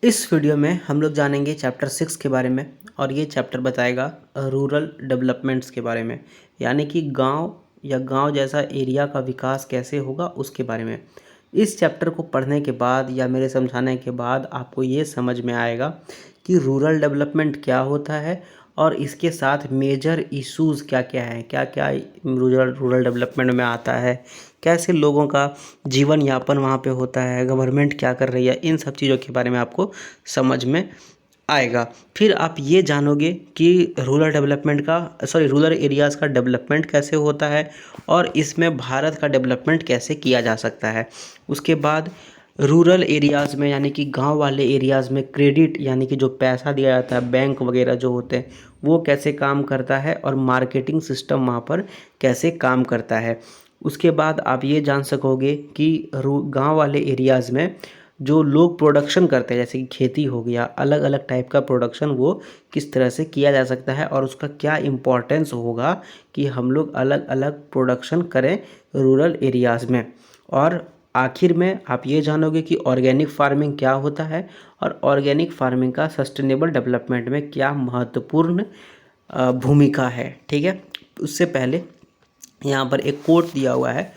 इस वीडियो में हम लोग जानेंगे चैप्टर 6 के बारे में और ये चैप्टर बताएगा रूरल डेवलपमेंट्स के बारे में, यानी कि गांव या गांव जैसा एरिया का विकास कैसे होगा उसके बारे में। इस चैप्टर को पढ़ने के बाद या मेरे समझाने के बाद आपको ये समझ में आएगा कि रूरल डेवलपमेंट क्या होता है और इसके साथ मेजर इश्यूज़ क्या क्या हैं, क्या क्या रूरल डेवलपमेंट में आता है, कैसे लोगों का जीवन यापन वहाँ पे होता है, गवर्नमेंट क्या कर रही है, इन सब चीज़ों के बारे में आपको समझ में आएगा। फिर आप ये जानोगे कि रूरल एरियाज़ का डेवलपमेंट कैसे होता है और इसमें भारत का डेवलपमेंट कैसे किया जा सकता है। उसके बाद रूरल एरियाज़ में यानी कि गांव वाले एरियाज़ में क्रेडिट यानी कि जो पैसा दिया जाता है, बैंक वगैरह जो होते हैं, वो कैसे काम करता है और मार्केटिंग सिस्टम वहाँ पर कैसे काम करता है। उसके बाद आप ये जान सकोगे कि गांव वाले एरियाज़ में जो लोग प्रोडक्शन करते हैं, जैसे कि खेती हो गया, अलग अलग टाइप का प्रोडक्शन वो किस तरह से किया जा सकता है और उसका क्या इम्पोर्टेंस होगा कि हम लोग अलग अलग प्रोडक्शन करें रूरल एरियाज़ में। और आखिर में आप ये जानोगे कि ऑर्गेनिक फार्मिंग क्या होता है और ऑर्गेनिक फार्मिंग का सस्टेनेबल डेवलपमेंट में क्या महत्वपूर्ण भूमिका है। ठीक है, उससे पहले यहाँ पर एक कोट दिया हुआ है।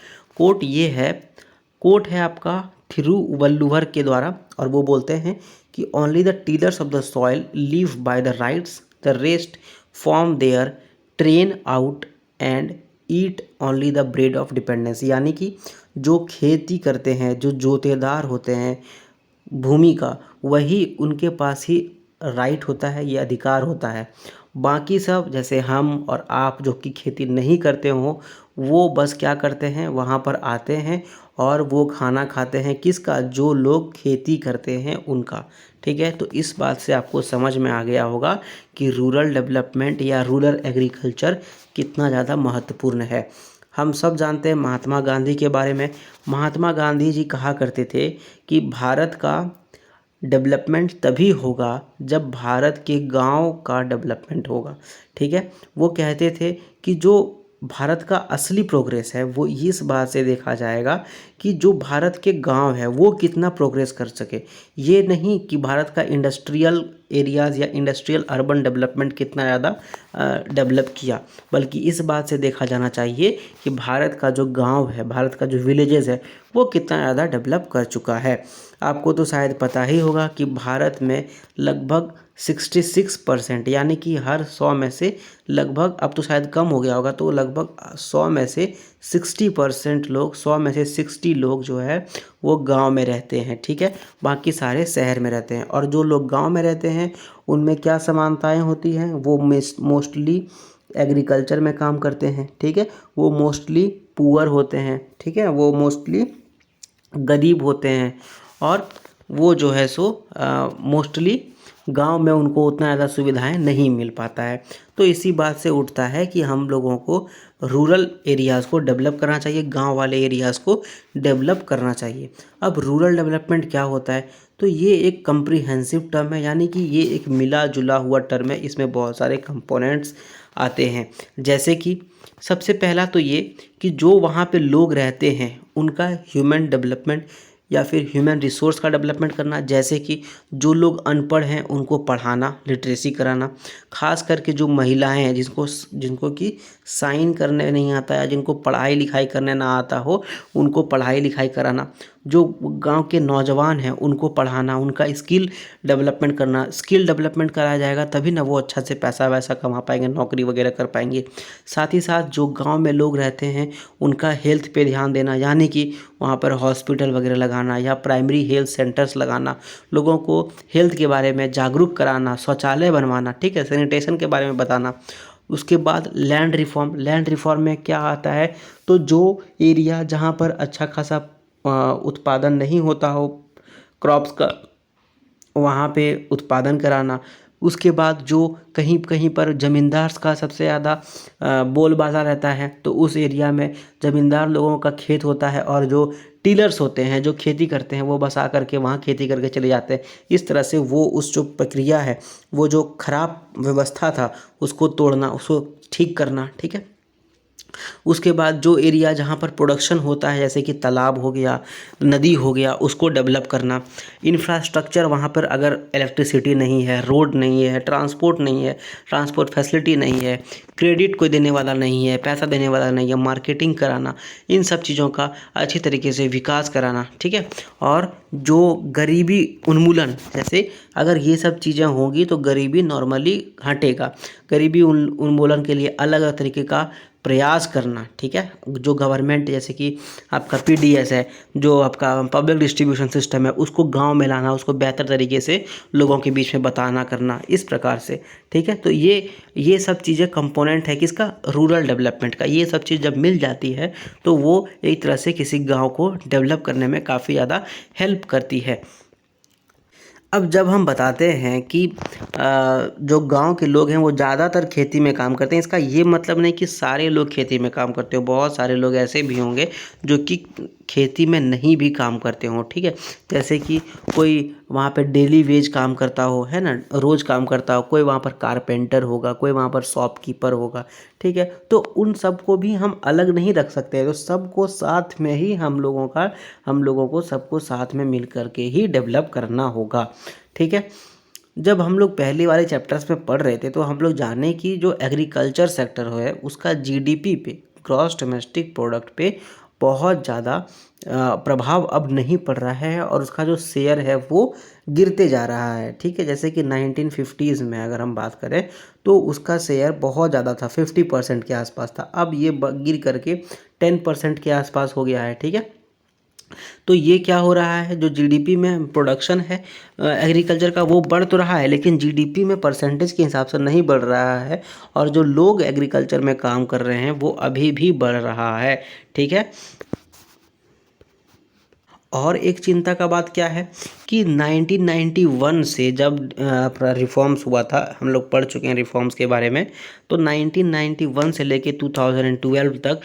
कोट है आपका थिरुवल्लुवर के द्वारा और वो बोलते हैं कि only the tillers of the soil live by the rights, the rest form their train out and eat only the bread of dependence. यानी कि जो खेती करते हैं, जो जोतेदार होते हैं भूमि का, वही उनके पास ही राइट होता है, ये अधिकार होता है। बाकी सब जैसे हम और आप जो कि खेती नहीं करते हो, वो बस क्या करते हैं, वहाँ पर आते हैं और वो खाना खाते हैं किसका, जो लोग खेती करते हैं उनका। ठीक है, तो इस बात से आपको समझ में आ गया होगा कि रूरल डेवलपमेंट या रूरल एग्रीकल्चर कितना ज़्यादा महत्वपूर्ण है। हम सब जानते हैं महात्मा गांधी के बारे में। महात्मा गांधी जी कहा करते थे कि भारत का डेवलपमेंट तभी होगा जब भारत के गांव का डेवलपमेंट होगा। ठीक है, वो कहते थे कि जो भारत का असली प्रोग्रेस है वो इस बात से देखा जाएगा कि जो भारत के गांव है वो कितना प्रोग्रेस कर सके। ये नहीं कि भारत का इंडस्ट्रियल एरियाज़ या इंडस्ट्रियल अर्बन डेवलपमेंट कितना ज़्यादा डेवलप किया, बल्कि इस बात से देखा जाना चाहिए कि भारत का जो गांव है, भारत का जो विलेजेस है, वो कितना ज़्यादा डेवलप कर चुका है। आपको तो शायद पता ही होगा कि भारत में लगभग 66% यानी कि हर 100 में से लगभग, अब तो शायद कम हो गया होगा, तो लगभग 100 में से 60% लोग, 100 में से 60 लोग जो है वो गांव में रहते हैं। ठीक है, बाकी सारे शहर में रहते हैं। और जो लोग गांव में रहते हैं उनमें क्या समानताएं होती हैं, वो मोस्टली एग्रीकल्चर में काम करते हैं। ठीक है, वो मोस्टली पुअर होते हैं। ठीक है, वो मोस्टली गरीब होते हैं और वो जो है सो मोस्टली गांव में उनको उतना ज़्यादा सुविधाएं नहीं मिल पाता है। तो इसी बात से उठता है कि हम लोगों को रूरल एरियाज़ को डेवलप करना चाहिए, गांव वाले एरियाज़ को डेवलप करना चाहिए। अब रूरल डेवलपमेंट क्या होता है, तो ये एक कम्प्रीहेंसिव टर्म है, यानी कि ये एक मिला जुला हुआ टर्म है। इसमें बहुत सारे कंपोनेंट्स आते हैं, जैसे कि सबसे पहला तो ये कि जो वहाँ पे लोग रहते हैं उनका ह्यूमन डेवलपमेंट या फिर ह्यूमन रिसोर्स का डेवलपमेंट करना। जैसे कि जो लोग अनपढ़ हैं उनको पढ़ाना, लिटरेसी कराना। खास करके जो महिलाएं हैं जिनको कि साइन करने नहीं आता है, जिनको पढ़ाई लिखाई करने ना आता हो, उनको पढ़ाई लिखाई कराना। जो गांव के नौजवान हैं उनको पढ़ाना, उनका स्किल डेवलपमेंट करना। स्किल डेवलपमेंट कराया जाएगा तभी ना वो अच्छा से पैसा वैसा कमा पाएंगे, नौकरी वगैरह कर पाएंगे। साथ ही साथ जो गांव में लोग रहते हैं उनका हेल्थ पे ध्यान देना, यानी कि वहाँ पर हॉस्पिटल वगैरह लगाना या प्राइमरी हेल्थ सेंटर्स लगाना, लोगों को हेल्थ के बारे में जागरूक कराना, शौचालय बनवाना। ठीक है, सैनिटेशन के बारे में बताना। उसके बाद लैंड रिफॉर्म में क्या आता है, तो जो एरिया जहाँ पर अच्छा खासा उत्पादन नहीं होता हो क्रॉप्स का, वहाँ पे उत्पादन कराना। उसके बाद जो कहीं कहीं पर ज़मींदार का सबसे ज़्यादा बोलबाला रहता है, तो उस एरिया में ज़मींदार लोगों का खेत होता है और जो टीलर्स होते हैं जो खेती करते हैं वो बस आ करके वहाँ खेती करके चले जाते हैं। इस तरह से वो उस जो प्रक्रिया है, वो जो खराब व्यवस्था था उसको तोड़ना, उसको ठीक करना। ठीक है, उसके बाद जो एरिया जहाँ पर प्रोडक्शन होता है, जैसे कि तालाब हो गया, नदी हो गया, उसको डेवलप करना। इंफ्रास्ट्रक्चर वहाँ पर अगर इलेक्ट्रिसिटी नहीं है, रोड नहीं है, ट्रांसपोर्ट नहीं है, ट्रांसपोर्ट फैसिलिटी नहीं है, क्रेडिट कोई देने वाला नहीं है, पैसा देने वाला नहीं है, मार्केटिंग कराना, इन सब चीज़ों का अच्छी तरीके से विकास कराना, ठीक है। और जो गरीबी उन्मूलन, जैसे अगर ये सब चीज़ें होंगी तो गरीबी नॉर्मली हटेगा। गरीबी उन्मूलन के लिए अलग अलग तरीके का प्रयास करना, ठीक है। जो गवर्नमेंट, जैसे कि आपका पीडीएस है, जो आपका पब्लिक डिस्ट्रीब्यूशन सिस्टम है, उसको गांव में लाना, उसको बेहतर तरीके से लोगों के बीच में बताना करना, इस प्रकार से, ठीक है। तो ये सब चीज़ें कंपोनेंट है किसका, रूरल डेवलपमेंट का। ये सब चीज़ जब मिल जाती है तो वो एक तरह से किसी गाँव को डेवलप करने में काफ़ी ज़्यादा हेल्प करती है। अब जब हम बताते हैं कि जो गांव के लोग हैं वो ज़्यादातर खेती में काम करते हैं, इसका ये मतलब नहीं कि सारे लोग खेती में काम करते हो। बहुत सारे लोग ऐसे भी होंगे जो कि खेती में नहीं भी काम करते हों, ठीक है। जैसे कि कोई वहाँ पे डेली वेज काम करता हो, है ना, रोज़ काम करता हो, कोई वहाँ पर कारपेंटर होगा, कोई वहाँ पर शॉपकीपर होगा, ठीक है। तो उन सबको भी हम अलग नहीं रख सकते। तो सबको साथ में ही हम लोगों को सबको साथ में मिल कर के ही डेवलप करना होगा, ठीक है। जब हम लोग पहले वाले चैप्टर्स में पढ़ रहे थे तो हम लोग जाने कि जो एग्रीकल्चर सेक्टर है उसका जीडीपी पे, ग्रॉस डोमेस्टिक प्रोडक्ट पे बहुत ज़्यादा प्रभाव अब नहीं पड़ रहा है और उसका जो शेयर है वो गिरते जा रहा है, ठीक है। जैसे कि 1950s में अगर हम बात करें तो उसका शेयर बहुत ज़्यादा था, 50% के आसपास था। अब ये गिर करके 10% के आसपास हो गया है, ठीक है। तो ये क्या हो रहा है, जो जीडीपी में प्रोडक्शन है एग्रीकल्चर का वो बढ़ तो रहा है, लेकिन जीडीपी में परसेंटेज के हिसाब से नहीं बढ़ रहा है। और जो लोग एग्रीकल्चर में काम कर रहे हैं वो अभी भी बढ़ रहा है, ठीक है। और एक चिंता का बात क्या है कि 1991 से जब रिफॉर्म्स हुआ था, हम लोग पढ़ चुके हैं रिफॉर्म्स के बारे में। तो 1991 से लेके 2012 तक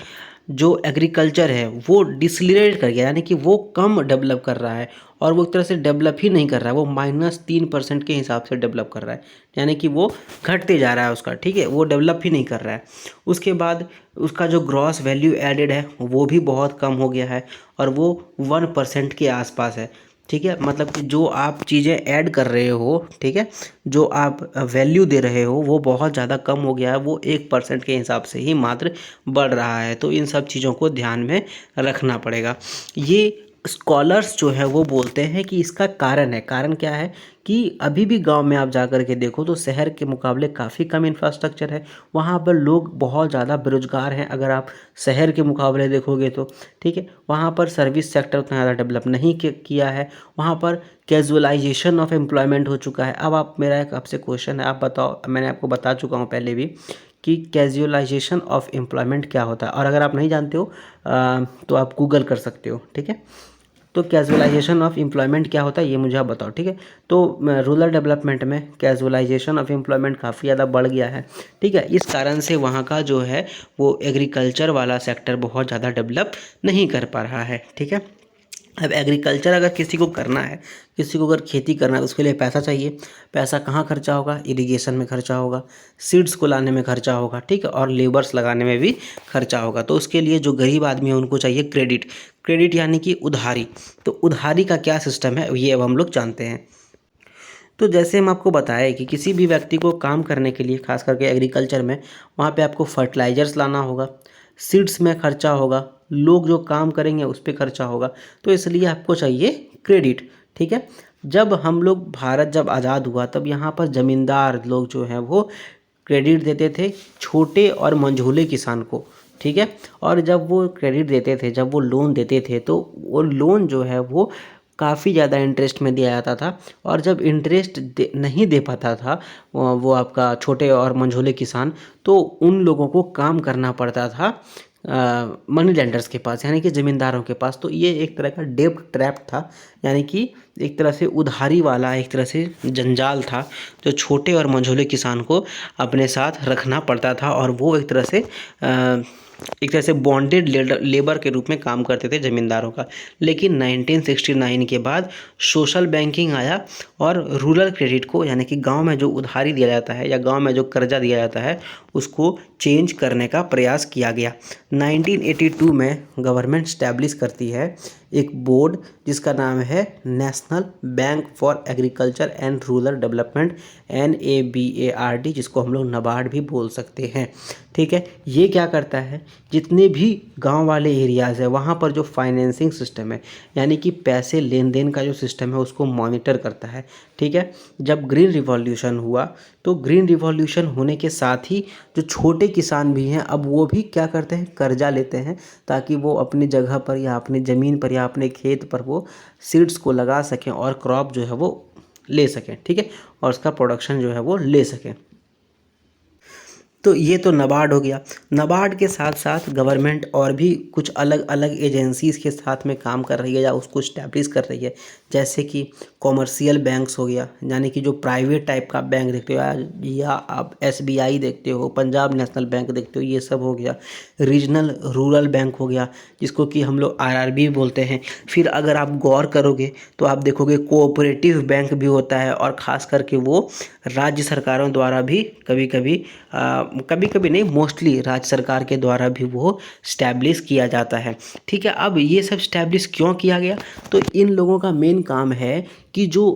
जो एग्रीकल्चर है वो डिसलिरेट कर गया, यानी कि वो कम डेवलप कर रहा है। और वो एक तरह से डेवलप ही नहीं कर रहा है, वो -3% के हिसाब से डेवलप कर रहा है, यानी कि वो घटते जा रहा है उसका, ठीक है। वो डेवलप ही नहीं कर रहा है। उसके बाद उसका जो ग्रॉस वैल्यू एडेड है वो भी बहुत कम हो गया है और वो 1% के आसपास है, ठीक है। मतलब कि जो आप चीज़ें ऐड कर रहे हो, ठीक है, जो आप वैल्यू दे रहे हो वो बहुत ज़्यादा कम हो गया है, वो 1% के हिसाब से ही मात्र बढ़ रहा है। तो इन सब चीज़ों को ध्यान में रखना पड़ेगा। ये स्कॉलर्स जो है वो बोलते हैं कि इसका कारण है, कारण क्या है कि अभी भी गांव में आप जा कर के देखो तो शहर के मुकाबले काफ़ी कम इंफ्रास्ट्रक्चर है। वहाँ पर लोग बहुत ज़्यादा बेरोजगार हैं अगर आप शहर के मुकाबले देखोगे तो, ठीक है। वहाँ पर सर्विस सेक्टर उतना ज़्यादा डेवलप नहीं किया है। वहाँ पर कैजुअलाइजेशन ऑफ एम्प्लॉयमेंट हो चुका है। अब आप, मेरा एक आपसे क्वेश्चन है, आप बताओ, मैंने आपको बता चुका हूँ पहले भी कि कैजुअलाइजेशन ऑफ एम्प्लॉयमेंट क्या होता है, और अगर आप नहीं जानते हो तो आप गूगल कर सकते हो, ठीक है। तो कैजुअलाइजेशन ऑफ एम्प्लॉयमेंट क्या होता है ये मुझे आप बताओ, ठीक है। तो रूरल डेवलपमेंट में कैजुअलाइजेशन ऑफ एम्प्लॉयमेंट काफ़ी ज़्यादा बढ़ गया है, ठीक है। इस कारण से वहाँ का जो है वो एग्रीकल्चर वाला सेक्टर बहुत ज़्यादा डेवलप नहीं कर पा रहा है, ठीक है। अब एग्रीकल्चर अगर किसी को करना है, किसी को अगर खेती करना है, उसके लिए पैसा चाहिए। पैसा कहाँ खर्चा होगा, इरिगेशन में खर्चा होगा, सीड्स को लाने में खर्चा होगा, ठीक है, और लेबर्स लगाने में भी खर्चा होगा। तो उसके लिए जो गरीब आदमी है उनको चाहिए क्रेडिट। क्रेडिट यानी कि उधारी। तो उधारी का क्या सिस्टम है ये अब हम लोग जानते हैं। तो जैसे हम आपको बताएं कि किसी भी व्यक्ति को काम करने के लिए, खास करके एग्रीकल्चर में, वहाँ पे आपको फर्टिलाइजर्स लाना होगा, सीड्स में खर्चा होगा, लोग जो काम करेंगे उस पर खर्चा होगा। तो इसलिए आपको चाहिए क्रेडिट, ठीक है। जब हम लोग, भारत जब आज़ाद हुआ तब यहाँ पर ज़मींदार लोग जो हैं वो क्रेडिट देते थे छोटे और मंझोले किसान को, ठीक है। और जब वो क्रेडिट देते थे, जब वो लोन देते थे तो वो लोन जो है वो काफ़ी ज़्यादा इंटरेस्ट में दिया जाता था। और जब इंटरेस्ट नहीं दे पाता था वो आपका छोटे और मंझोले किसान, तो उन लोगों को काम करना पड़ता था मनी लेंडर्स के पास, यानी कि ज़मींदारों के पास। तो ये एक तरह का डेब्ट ट्रैप था, यानी कि एक तरह से उधारी वाला एक तरह से जंजाल था जो छोटे और मंझोले किसान को अपने साथ रखना पड़ता था। और वो एक तरह से बॉन्डेड लेबर के रूप में काम करते थे ज़मींदारों का। लेकिन 1969 के बाद सोशल बैंकिंग आया और रूरल क्रेडिट को, यानी कि गांव में जो उधारी दिया जाता है या गांव में जो कर्जा दिया जाता है, उसको चेंज करने का प्रयास किया गया। 1982 में गवर्नमेंट स्टैब्लिश करती है एक बोर्ड जिसका नाम है national bank for agriculture and rural development, NABARD, जिसको हम लोग नाबार्ड भी बोल सकते हैं। ठीक है, ये क्या करता है, जितने भी गांव वाले एरियाज़ है वहाँ पर जो फाइनेंसिंग सिस्टम है, यानी कि पैसे लेन देन का जो सिस्टम है उसको मॉनिटर करता है। ठीक है, जब ग्रीन रिवॉल्यूशन हुआ तो ग्रीन रिवॉल्यूशन होने के साथ ही जो छोटे किसान भी हैं अब वो भी क्या करते हैं, कर्जा लेते हैं, ताकि वो अपनी जगह पर या अपनी ज़मीन पर या अपने खेत पर वो सीड्स को लगा सकें और क्रॉप जो है वो ले सकें। ठीक है, और उसका प्रोडक्शन जो है वो ले सकें। तो ये तो नाबार्ड हो गया। नाबार्ड के साथ साथ गवर्नमेंट और भी कुछ अलग अलग एजेंसीज़ के साथ में काम कर रही है या उसको इस्टेब्लिश कर रही है, जैसे कि कॉमर्शियल बैंक्स हो गया, यानी कि जो प्राइवेट टाइप का बैंक देखते हो या आप SBI देखते हो, पंजाब नेशनल बैंक देखते हो, ये सब हो गया। रीजनल रूरल बैंक हो गया, जिसको कि हम लोग RRB बोलते हैं। फिर अगर आप गौर करोगे तो आप देखोगे कोऑपरेटिव बैंक भी होता है, और ख़ास करके वो राज्य सरकारों द्वारा भी कभी कभी नहीं, मोस्टली राज्य सरकार के द्वारा भी वो स्टैब्लिश किया जाता है। ठीक है, अब ये सब स्टैब्लिश क्यों किया गया, तो इन लोगों का मेन काम है कि जो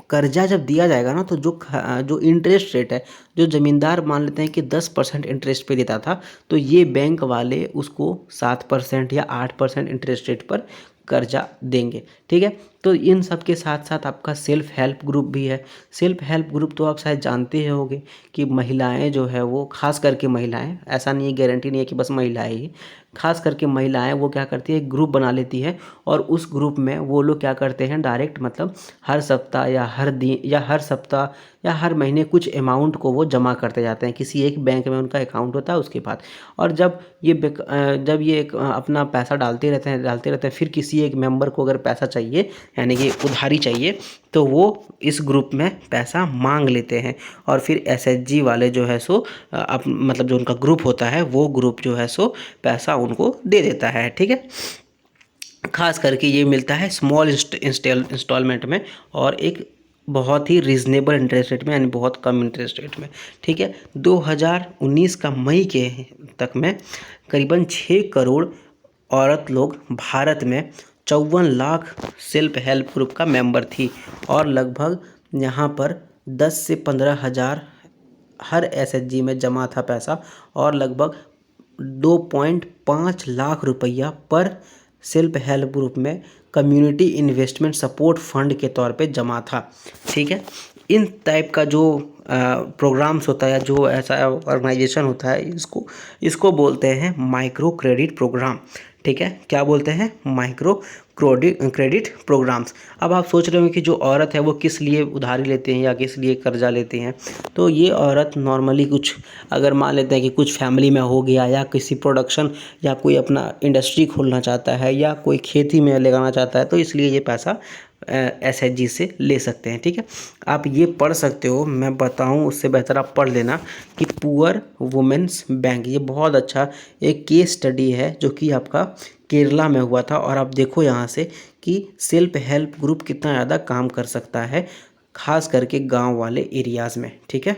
कर्जा जब दिया जाएगा ना, तो जो इंटरेस्ट रेट है, जो ज़मींदार मान लेते हैं कि 10% इंटरेस्ट पे देता था, तो ये बैंक वाले उसको 7% या 8% इंटरेस्ट रेट पर कर्जा देंगे। ठीक है, तो इन सब के साथ साथ आपका सेल्फ हेल्प ग्रुप भी है। सेल्फ हेल्प ग्रुप तो आप शायद जानते ही होंगे कि महिलाएं जो है वो, खास करके महिलाएं, ऐसा नहीं है, गारंटी नहीं है कि बस महिलाएं ही, खास करके महिलाएं वो क्या करती है, ग्रुप बना लेती है, और उस ग्रुप में वो लोग क्या करते हैं, डायरेक्ट मतलब हर सप्ताह या हर दिन या हर सप्ताह या हर महीने कुछ अमाउंट को वो जमा करते जाते हैं। किसी एक बैंक में उनका अकाउंट होता है उसके बाद, और जब ये अपना पैसा डालते रहते हैं, फिर किसी एक मेंबर को अगर पैसा चाहिए, यानी कि उधारी चाहिए, तो वो इस ग्रुप में पैसा मांग लेते हैं, और फिर SHG वाले जो है सो मतलब जो उनका ग्रुप होता है वो ग्रुप जो है सो पैसा उनको दे देता है। ठीक है, खास करके ये मिलता है स्मॉल इंस्टॉलमेंट में, और एक बहुत ही रीजनेबल इंटरेस्ट रेट में, यानी बहुत कम इंटरेस्ट रेट में। ठीक है, 2019 का मई के तक में करीबन 6 करोड़ औरत लोग भारत में 54 लाख सेल्फ हेल्प ग्रुप का मेंबर थी, और लगभग यहाँ पर 10 से 15 हज़ार हर SHG में जमा था पैसा, और लगभग 2.5 लाख रुपया पर सेल्फ हेल्प ग्रुप में कम्युनिटी इन्वेस्टमेंट सपोर्ट फंड के तौर पे जमा था। ठीक है, इन टाइप का जो प्रोग्राम्स होता है, जो ऐसा ऑर्गेनाइजेशन होता है, इसको बोलते हैं माइक्रो क्रेडिट प्रोग्राम। ठीक है, क्या बोलते हैं, माइक्रो क्रेडिट प्रोग्राम्स। अब आप सोच रहे हो कि जो औरत है वो किस लिए उधारी लेते हैं या किस लिए कर्जा लेते हैं, तो ये औरत नॉर्मली कुछ, अगर मान लेते हैं कि कुछ फैमिली में हो गया, या किसी प्रोडक्शन या कोई अपना इंडस्ट्री खोलना चाहता है, या कोई खेती में लगाना चाहता है, तो इसलिए ये पैसा SHG से ले सकते हैं। ठीक है, आप ये पढ़ सकते हो, मैं बताऊं उससे बेहतर आप पढ़ लेना कि पुअर वुमेन्स बैंक, ये बहुत अच्छा एक केस स्टडी है जो कि आपका केरला में हुआ था। और आप देखो यहाँ से कि सेल्फ हेल्प ग्रुप कितना ज़्यादा काम कर सकता है, खास करके गांव वाले एरियाज़ में। ठीक है,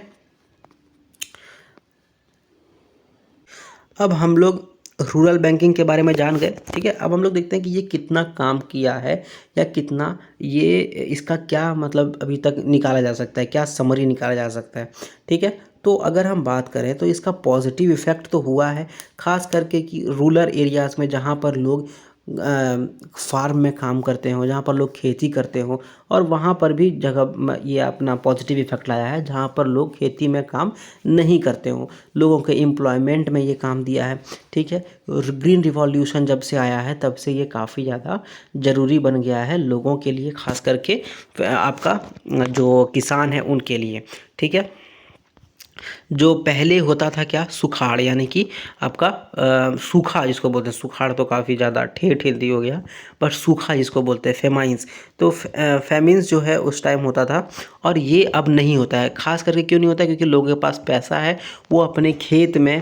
अब हम लोग रूरल बैंकिंग के बारे में जान गए। ठीक है, अब हम लोग देखते हैं कि ये कितना काम किया है, या कितना ये, इसका क्या मतलब अभी तक निकाला जा सकता है, क्या समरी निकाला जा सकता है। ठीक है, तो अगर हम बात करें तो इसका पॉजिटिव इफ़ेक्ट तो हुआ है, खास करके कि रूरल एरियाज़ में, जहाँ पर लोग फार्म में काम करते हो, जहाँ पर लोग खेती करते हो, और वहाँ पर भी जगह ये अपना पॉजिटिव इफ़ेक्ट लाया है, जहाँ पर लोग खेती में काम नहीं करते हो, लोगों के एम्प्लॉयमेंट में ये काम दिया है। ठीक है, ग्रीन रिवॉल्यूशन जब से आया है तब से ये काफ़ी ज़्यादा ज़रूरी बन गया है लोगों के लिए, खास करके आपका जो किसान है उनके लिए। ठीक है, जो पहले होता था क्या, सुखाड़, यानी कि आपका सूखा जिसको बोलते हैं, सुखाड़ तो काफ़ी ज़्यादा ठेठ हिंदी हो गया, पर सूखा जिसको बोलते हैं, फेमाइंस, तो फेमिन्स जो है उस टाइम होता था, और ये अब नहीं होता है। खास करके क्यों नहीं होता है, क्योंकि लोगों के पास पैसा है, वो अपने खेत में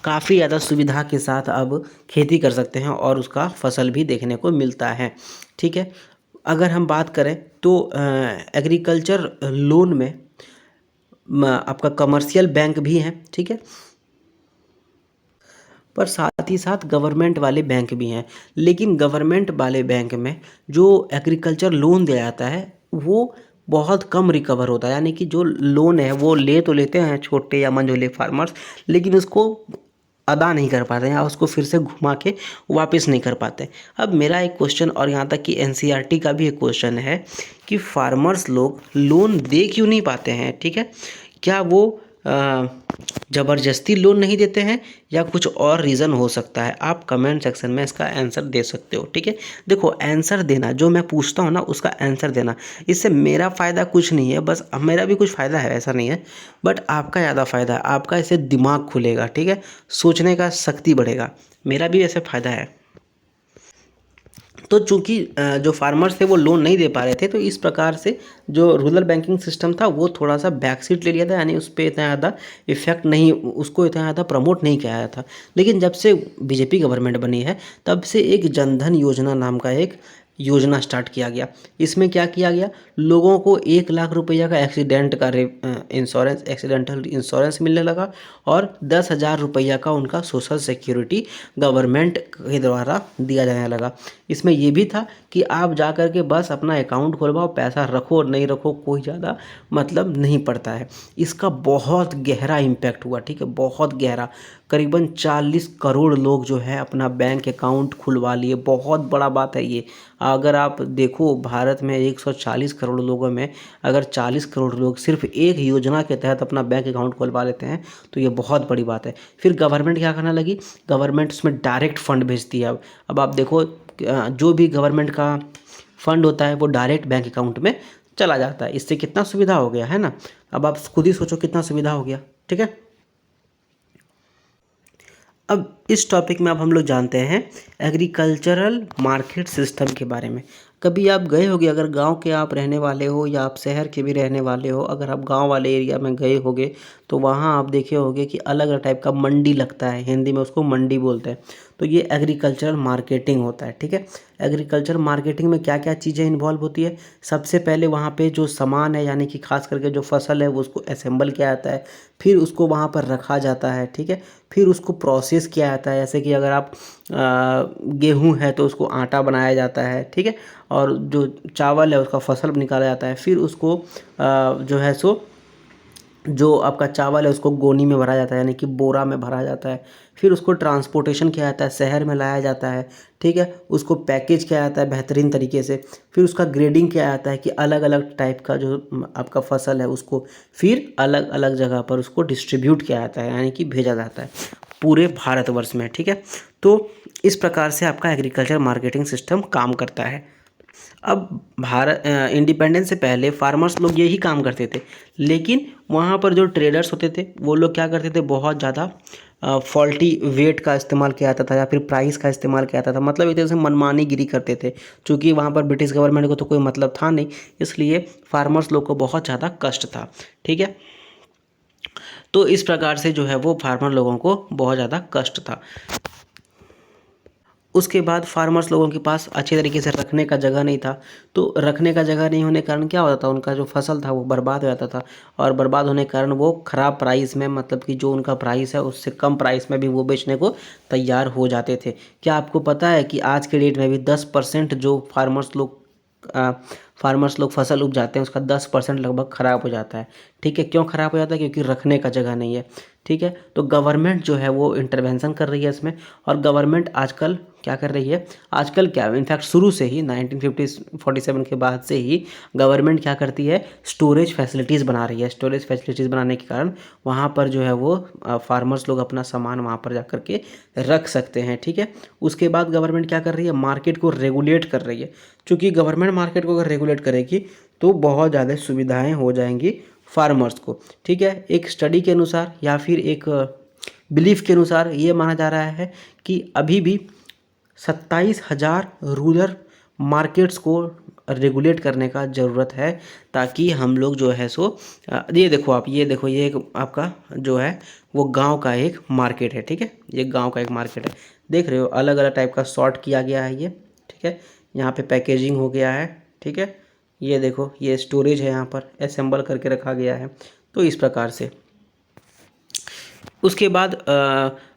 काफ़ी ज़्यादा सुविधा के साथ अब खेती कर सकते हैं, और उसका फसल भी देखने को मिलता है। ठीक है, अगर हम बात करें तो एग्रीकल्चर लोन में आपका कमर्शियल बैंक भी है। ठीक है, पर साथ ही साथ गवर्नमेंट वाले बैंक भी हैं। लेकिन गवर्नमेंट वाले बैंक में जो एग्रीकल्चर लोन दिया जाता है वो बहुत कम रिकवर होता है, यानी कि जो लोन है वो ले तो लेते हैं छोटे या मंझोले फार्मर्स, लेकिन उसको अदा नहीं कर पाते हैं या उसको फिर से घुमा के वापस नहीं कर पाते। अब मेरा एक क्वेश्चन, और यहाँ तक कि एनसीईआरटी का भी एक क्वेश्चन है कि फार्मर्स लोग लोन दे क्यों नहीं पाते हैं, ठीक है। क्या वो ज़बरदस्ती लोन नहीं देते हैं या कुछ और रीज़न हो सकता है? आप कमेंट सेक्शन में इसका आंसर दे सकते हो, ठीक है। देखो, आंसर देना, जो मैं पूछता हूँ ना उसका आंसर देना, इससे मेरा फ़ायदा कुछ नहीं है, बस मेरा भी कुछ फ़ायदा है ऐसा नहीं है, बट आपका ज़्यादा फ़ायदा है। आपका इससे दिमाग खुलेगा, ठीक है, सोचने का शक्ति बढ़ेगा। मेरा भी ऐसे फ़ायदा है। तो चूंकि जो फार्मर्स थे वो लोन नहीं दे पा रहे थे, तो इस प्रकार से जो रूरल बैंकिंग सिस्टम था वो थोड़ा सा बैक सीट ले लिया था, यानी उस पर इतना ज़्यादा इफेक्ट नहीं, उसको इतना ज़्यादा प्रमोट नहीं किया गया था। लेकिन जब से बीजेपी गवर्नमेंट बनी है तब से एक जनधन योजना नाम का एक योजना स्टार्ट किया गया। इसमें क्या किया गया, लोगों को 1 लाख रुपया का एक्सीडेंट का इंश्योरेंस, एक्सीडेंटल इंश्योरेंस मिलने लगा, और 10,000 रुपया का उनका सोशल सिक्योरिटी गवर्नमेंट के द्वारा दिया जाने लगा। इसमें ये भी था कि आप जा कर के बस अपना अकाउंट खोलवाओ, पैसा रखो और नहीं रखो कोई ज़्यादा मतलब नहीं पड़ता है। इसका बहुत गहरा इम्पैक्ट हुआ, ठीक है, बहुत गहरा। करीबन 40 करोड़ लोग जो है अपना बैंक अकाउंट खुलवा लिए, बहुत बड़ा बात है ये। अगर आप देखो भारत में 140 करोड़ लोगों में अगर 40 करोड़ लोग सिर्फ एक योजना के तहत अपना बैंक अकाउंट खुलवा लेते हैं तो ये बहुत बड़ी बात है। फिर गवर्नमेंट क्या करने लगी, गवर्नमेंट उसमें डायरेक्ट फंड भेजती है। अब आप देखो, जो भी गवर्नमेंट का फंड होता है वो डायरेक्ट बैंक अकाउंट में चला जाता है। इससे कितना सुविधा हो गया है ना। अब आप खुद ही सोचो कितना सुविधा हो गया, ठीक है। अब इस टॉपिक में अब हम लोग जानते हैं एग्रीकल्चरल मार्केट सिस्टम के बारे में। कभी आप गए होगे, अगर गांव के आप रहने वाले हो या आप शहर के भी रहने वाले हो, अगर आप गांव वाले एरिया में गए होगे तो वहाँ आप देखे होगे कि अलग अलग टाइप का मंडी लगता है, हिंदी में उसको मंडी बोलते हैं। तो ये एग्रीकल्चरल मार्केटिंग होता है, ठीक है। एग्रीकल्चर मार्केटिंग में क्या क्या चीज़ें इन्वॉल्व होती है, सबसे पहले वहाँ पे जो सामान है, यानी कि खास करके जो फसल है वो उसको असेंबल किया जाता है, फिर उसको वहाँ पर रखा जाता है, ठीक है। फिर उसको प्रोसेस किया जाता है, जैसे कि अगर आप गेहूँ है तो उसको आटा बनाया जाता है, ठीक है। और जो चावल है उसका फसल निकाला जाता है, फिर उसको जो है सो जो आपका चावल है उसको गोनी में भरा जाता है, यानी कि बोरा में भरा जाता है। फिर उसको ट्रांसपोर्टेशन किया जाता है, शहर में लाया जाता है, ठीक है। उसको पैकेज किया जाता है बेहतरीन तरीके से। फिर उसका ग्रेडिंग किया जाता है कि अलग अलग टाइप का जो आपका फसल है उसको फिर अलग अलग जगह पर उसको डिस्ट्रीब्यूट किया जाता है, यानी कि भेजा जाता है पूरे भारतवर्ष में, ठीक है। तो इस प्रकार से आपका एग्रीकल्चर मार्केटिंग सिस्टम काम करता है। अब भारत इंडिपेंडेंस से पहले फार्मर्स लोग यही काम करते थे, लेकिन वहाँ पर जो ट्रेडर्स होते थे वो लोग क्या करते थे, बहुत ज़्यादा फॉल्टी वेट का इस्तेमाल किया जाता था या फिर प्राइस का इस्तेमाल किया जाता था। मतलब एक तरह से मनमानी गिरी करते थे, क्योंकि वहाँ पर ब्रिटिश गवर्नमेंट को तो कोई मतलब था नहीं, इसलिए फार्मर्स लोग को बहुत ज़्यादा कष्ट था, ठीक है। तो इस प्रकार से जो है वो फार्मर लोगों को बहुत ज़्यादा कष्ट था। उसके बाद फार्मर्स लोगों के पास अच्छे तरीके से रखने का जगह नहीं था, तो रखने का जगह नहीं होने के कारण क्या होता था, उनका जो फसल था वो बर्बाद हो जाता था, और बर्बाद होने के कारण वो ख़राब प्राइस में, मतलब कि जो उनका प्राइस है उससे कम प्राइस में भी वो बेचने को तैयार हो जाते थे। क्या आपको पता है कि आज के डेट में भी 10% जो फार्मर्स लोग फसल उपजाते हैं उसका 10% लगभग ख़राब हो जाता है, ठीक है। क्यों ख़राब हो जाता है, क्योंकि रखने का जगह नहीं है, ठीक है। तो गवर्नमेंट जो है वो इंटरवेंशन कर रही है इसमें, और गवर्नमेंट आजकल क्या कर रही है, आजकल क्या इनफैक्ट शुरू से ही 1947 के बाद से ही गवर्नमेंट क्या करती है, स्टोरेज फैसिलिटीज़ बना रही है। स्टोरेज फैसिलिटीज़ बनाने के कारण वहाँ पर जो है वो फार्मर्स लोग अपना सामान वहाँ पर जा कर के रख सकते हैं, ठीक है। उसके बाद गवर्नमेंट क्या कर रही है, मार्केट को रेगुलेट कर रही है। चूँकि गवर्नमेंट मार्केट को अगर रेगुलेट करेगी तो बहुत ज़्यादा सुविधाएँ हो जाएंगी फार्मर्स को, ठीक है। एक स्टडी के अनुसार या फिर एक बिलीफ के अनुसार ये माना जा रहा है कि अभी भी 27,000 रूरल मार्केट्स को रेगुलेट करने का ज़रूरत है, ताकि हम लोग जो है सो ये देखो आप, ये देखो, ये एक आपका जो है वो गांव का एक मार्केट है, ठीक है। ये गांव का एक मार्केट है, देख रहे हो, अलग अलग टाइप का सॉर्ट किया गया है ये, ठीक है। यहाँ पे पैकेजिंग हो गया है, ठीक है। ये देखो, ये स्टोरेज है, यहाँ पर असेंबल करके रखा गया है। तो इस प्रकार से उसके बाद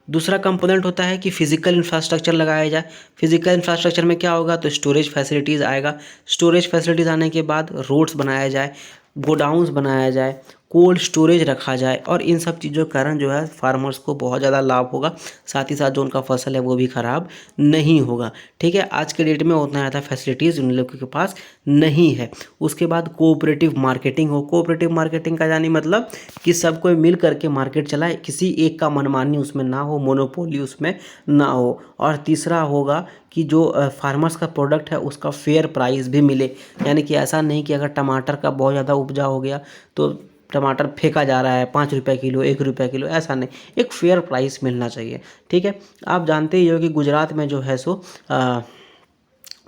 दूसरा कंपोनेंट होता है कि फिजिकल इंफ्रास्ट्रक्चर लगाया जाए। फिजिकल इंफ्रास्ट्रक्चर में क्या होगा, तो स्टोरेज फैसिलिटीज़ आएगा। स्टोरेज फैसिलिटीज़ आने के बाद रोड्स बनाया जाए, गोडाउंस बनाया जाए, कोल्ड स्टोरेज रखा जाए, और इन सब चीज़ों के कारण जो है फार्मर्स को बहुत ज़्यादा लाभ होगा, साथ ही साथ जो उनका फसल है वो भी ख़राब नहीं होगा। ठीक है, आज के डेट में उतना ज़्यादा फैसिलिटीज़ उन लोगों के पास नहीं है। उसके बाद कोऑपरेटिव मार्केटिंग हो। कोऑपरेटिव मार्केटिंग का यानी मतलब कि सब कोई मिल करके मार्केट चलाए, किसी एक का मनमानी उसमें ना हो, मोनोपोली उसमें ना हो। और तीसरा होगा कि जो फार्मर्स का प्रोडक्ट है उसका फेयर प्राइस भी मिले, यानी कि ऐसा नहीं कि अगर टमाटर का बहुत ज़्यादा उपजा हो गया तो टमाटर फेंका जा रहा है 5 रुपये किलो, 1 रुपये किलो, ऐसा नहीं, एक फेयर प्राइस मिलना चाहिए। ठीक है, आप जानते ही हो कि गुजरात में जो है सो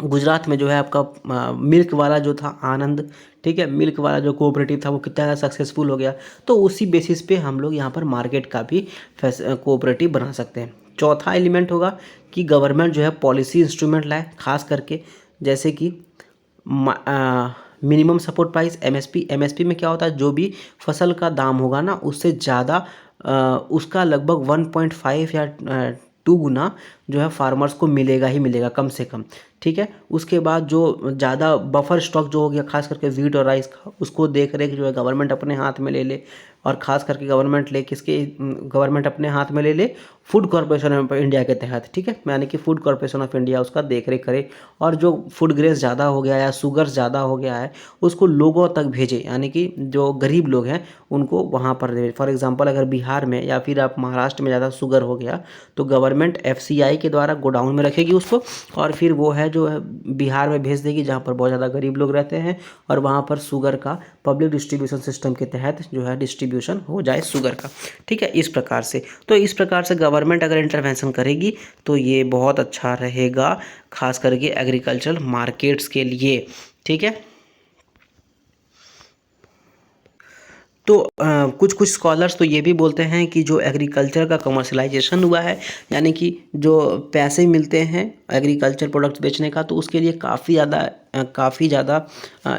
गुजरात में जो है आपका मिल्क वाला जो था आनंद, ठीक है, मिल्क वाला जो कोऑपरेटिव था वो कितना ज़्यादा सक्सेसफुल हो गया। तो उसी बेसिस पे हम लोग यहाँ पर मार्केट का भी कोऑपरेटिव बना सकते हैं। चौथा एलिमेंट होगा कि गवर्नमेंट जो है पॉलिसी इंस्ट्रूमेंट लाए, खास करके जैसे कि minimum support price, MSP. MSP में क्या होता है, जो भी फसल का दाम होगा ना उससे ज़्यादा उसका लगभग 1.5 या 2 गुना जो है फार्मर्स को मिलेगा ही मिलेगा कम से कम। ठीक है, उसके बाद जो ज़्यादा बफर स्टॉक जो हो गया खास करके वीट और राइस का, उसको देख रेख जो है गवर्नमेंट अपने हाथ में ले ले। और ख़ास करके गवर्नमेंट अपने हाथ में ले ले फूड कॉर्पोरेशन ऑफ इंडिया के तहत। ठीक है, यानी कि फूड कॉर्पोरेशन ऑफ इंडिया उसका देख रेख करे, और जो फूड ग्रेस ज़्यादा हो गया या शुगर ज़्यादा हो गया है उसको लोगों तक भेजे, यानी कि जो गरीब लोग हैं उनको वहाँ पर दे। फॉर एग्जांपल अगर बिहार में या फिर आप महाराष्ट्र में ज़्यादा शुगर हो गया तो गवर्नमेंट एफसीआई के द्वारा गोडाउन में रखेगी उसको, और फिर वो है जो है बिहार में भेज देगी जहाँ पर बहुत ज़्यादा गरीब लोग रहते हैं, और वहाँ पर शुगर का पब्लिक डिस्ट्रीब्यूशन सिस्टम के तहत जो है डिस्ट्रीब्यूशन हो जाए शुगर का। ठीक है, इस प्रकार से, तो इस प्रकार से गवर्नमेंट अगर इंटरवेंशन करेगी तो ये बहुत अच्छा रहेगा, खास करके एग्रीकल्चरल मार्केट्स के लिए। ठीक है, तो कुछ कुछ स्कॉलर्स तो ये भी बोलते हैं कि जो एग्रीकल्चर का कमर्शलाइजेशन हुआ है, यानी कि जो पैसे मिलते हैं एग्रीकल्चर प्रोडक्ट्स बेचने का, तो उसके लिए काफ़ी ज़्यादा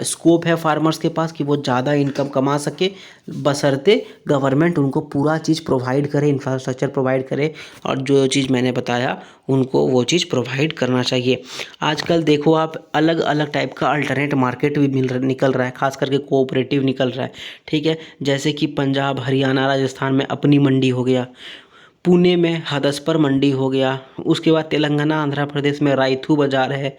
स्कोप है फार्मर्स के पास कि वो ज़्यादा इनकम कमा सके, बशर्ते गवर्नमेंट उनको पूरा चीज़ प्रोवाइड करे, इंफ्रास्ट्रक्चर प्रोवाइड करे, और जो चीज़ मैंने बताया उनको वो चीज़ प्रोवाइड करना चाहिए। आजकल देखो आप, अलग अलग टाइप का अल्टरनेट मार्केट भी निकल रहा है, खास करके कोऑपरेटिव निकल रहा है। ठीक है, जैसे कि पंजाब, हरियाणा, राजस्थान में अपनी मंडी हो गया, पुणे में हदसपर मंडी हो गया, उसके बाद तेलंगाना, आंध्र प्रदेश में रायथू बाज़ार है,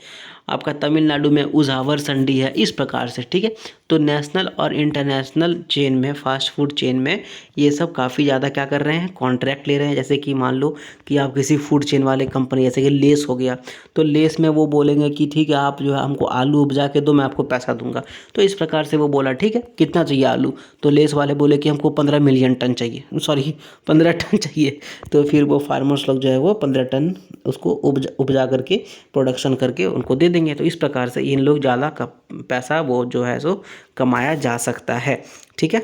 आपका तमिलनाडु में उजावर संडी है, इस प्रकार से। ठीक है, तो नेशनल और इंटरनेशनल चेन में, फास्ट फूड चेन में ये सब काफ़ी ज़्यादा क्या कर रहे हैं, कॉन्ट्रैक्ट ले रहे हैं। जैसे कि मान लो कि आप किसी फूड चेन वाले कंपनी, जैसे कि लेस हो गया, तो लेस में वो बोलेंगे कि ठीक है आप जो है हमको आलू उपजा के दो, मैं आपको पैसा दूंगा। तो इस प्रकार से वो बोला ठीक है कितना चाहिए आलू, तो लेस वाले बोले कि हमको 15 मिलियन टन चाहिए, सॉरी 15 टन चाहिए। तो फिर वो फार्मर्स लोग जो है वो 15 टन उसको उपजा करके प्रोडक्शन करके उनको दे देंगे। तो इस प्रकार से इन लोग ज़्यादा पैसा वो जो है सो कमाया जा सकता है। ठीक है,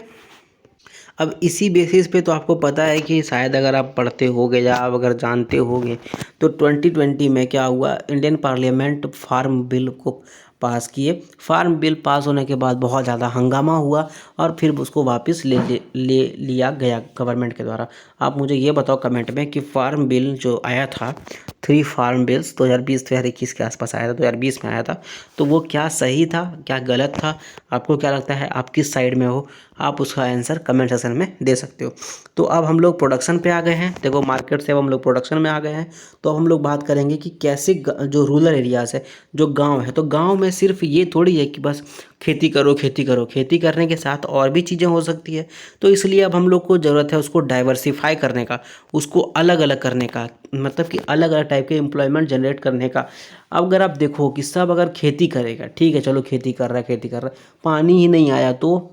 अब इसी बेसिस पे तो आपको पता है कि शायद अगर आप पढ़ते होगे या आप अगर जानते होगे तो 2020 में क्या हुआ, इंडियन पार्लियामेंट फार्म बिल को पास किए। फार्म बिल पास होने के बाद बहुत ज़्यादा हंगामा हुआ और फिर उसको वापस ले लिया गया गवर्नमेंट के द्वारा। आप मुझे ये बताओ कमेंट में कि फार्म बिल जो आया था, 3 फार्म बिल्स 2020-2021 के आसपास आया था, 2020 में आया था, तो वो क्या सही था क्या गलत था, आपको क्या लगता है, आप किस साइड में हो, आप उसका आंसर कमेंट सेक्शन में दे सकते हो। तो अब हम लोग प्रोडक्शन पे आ गए हैं, देखो मार्केट से अब हम लोग प्रोडक्शन में आ गए हैं। तो अब हम लोग बात करेंगे कि कैसे जो रूरल एरियाज़ है, जो गांव है, तो गांव में सिर्फ ये थोड़ी है कि बस खेती करो खेती करो, खेती करने के साथ और भी चीज़ें हो सकती है। तो इसलिए अब हम लोग को ज़रूरत है उसको डाइवर्सिफाई करने का, उसको अलग अलग करने का, मतलब कि अलग अलग टाइप के एम्प्लॉयमेंट जनरेट करने का। अब अगर आप देखो कि सब अगर खेती करेगा, ठीक है चलो खेती कर रहा है, पानी ही नहीं आया तो